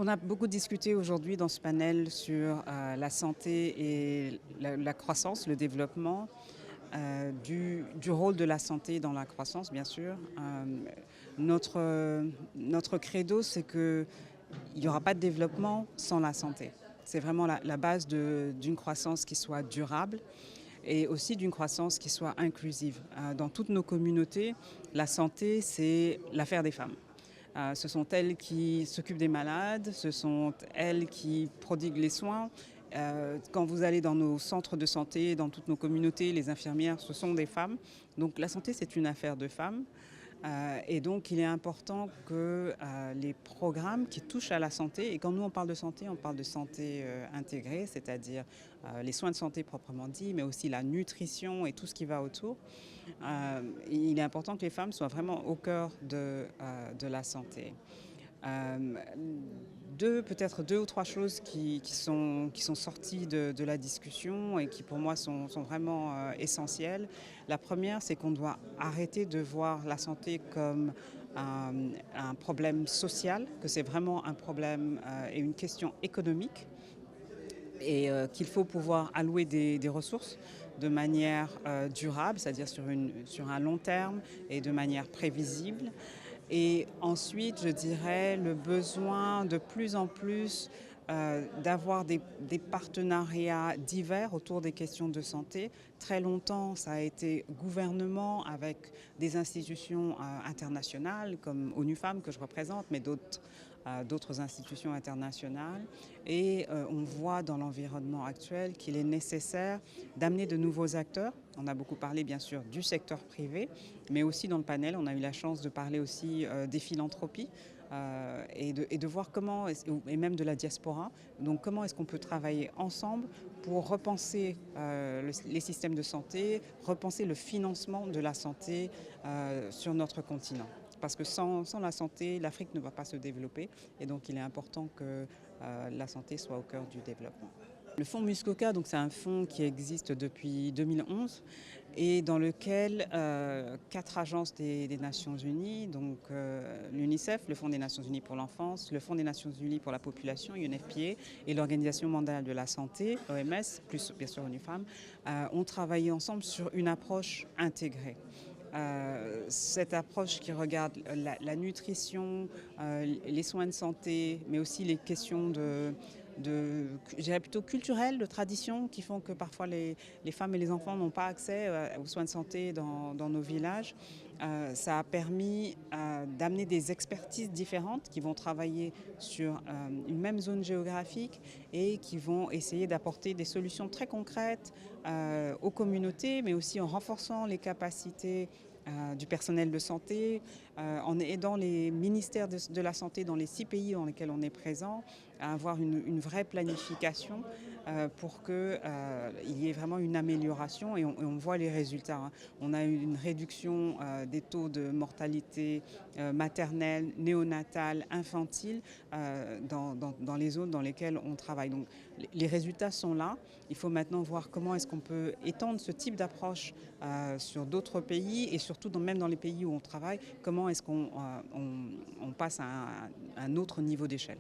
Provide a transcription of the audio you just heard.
On a beaucoup discuté aujourd'hui dans ce panel sur la santé et la croissance, le développement, du rôle de la santé dans la croissance, bien sûr. Notre credo, c'est qu'il n'y aura pas de développement sans la santé. C'est vraiment la base d'une croissance qui soit durable et aussi d'une croissance qui soit inclusive. Dans toutes nos communautés, la santé, c'est l'affaire des femmes. Ce sont elles qui s'occupent des malades, ce sont elles qui prodiguent les soins. Quand vous allez dans nos centres de santé, dans toutes nos communautés, les infirmières, ce sont des femmes. Donc la santé, c'est une affaire de femmes. Et donc il est important que les programmes qui touchent à la santé, et quand nous on parle de santé intégrée, c'est-à-dire les soins de santé proprement dit, mais aussi la nutrition et tout ce qui va autour. Il est important que les femmes soient vraiment au cœur de la santé. Euh, Peut-être deux ou trois choses qui sont sorties de la discussion et qui pour moi sont vraiment essentielles. La première, c'est qu'on doit arrêter de voir la santé comme un problème social, que c'est vraiment un problème et une question économique et qu'il faut pouvoir allouer des ressources de manière durable, c'est-à-dire sur un long terme et de manière prévisible. Et ensuite, je dirais le besoin de plus en plus d'avoir des partenariats divers autour des questions de santé. Très longtemps, ça a été gouvernement avec des institutions internationales comme ONU Femmes que je représente, mais d'autres institutions internationales. Et on voit dans l'environnement actuel qu'il est nécessaire d'amener de nouveaux acteurs. On a beaucoup parlé bien sûr du secteur privé, mais aussi dans le panel, on a eu la chance de parler aussi des philanthropies et de voir comment, et même de la diaspora, donc comment est-ce qu'on peut travailler ensemble pour repenser les systèmes de santé, repenser le financement de la santé sur notre continent. Parce que sans la santé, l'Afrique ne va pas se développer et donc il est important que la santé soit au cœur du développement. Le fonds Muskoka, donc c'est un fonds qui existe depuis 2011 et dans lequel 4 agences des Nations Unies, donc l'UNICEF, le Fonds des Nations Unies pour l'enfance, le Fonds des Nations Unies pour la population, UNFPA, et l'Organisation mondiale de la santé, OMS, plus bien sûr ONU Femmes, ont travaillé ensemble sur une approche intégrée. Cette approche qui regarde la nutrition, les soins de santé, mais aussi les questions je dirais plutôt culturelles, de tradition, qui font que parfois les femmes et les enfants n'ont pas accès aux soins de santé dans nos villages. Ça a permis d'amener des expertises différentes qui vont travailler sur une même zone géographique et qui vont essayer d'apporter des solutions très concrètes aux communautés, mais aussi en renforçant les capacités du personnel de santé, en aidant les ministères de la santé dans les 6 pays dans lesquels on est présent à avoir une vraie planification pour qu'il y ait vraiment une amélioration et on voit les résultats. Hein. On a eu une réduction des taux de mortalité maternelle, néonatale, infantile dans les zones dans lesquelles on travaille. Donc les résultats sont là. Il faut maintenant voir comment est-ce qu'on peut étendre ce type d'approche sur d'autres pays et surtout même dans les pays où on travaille, comment est-ce qu'on passe à un autre niveau d'échelle.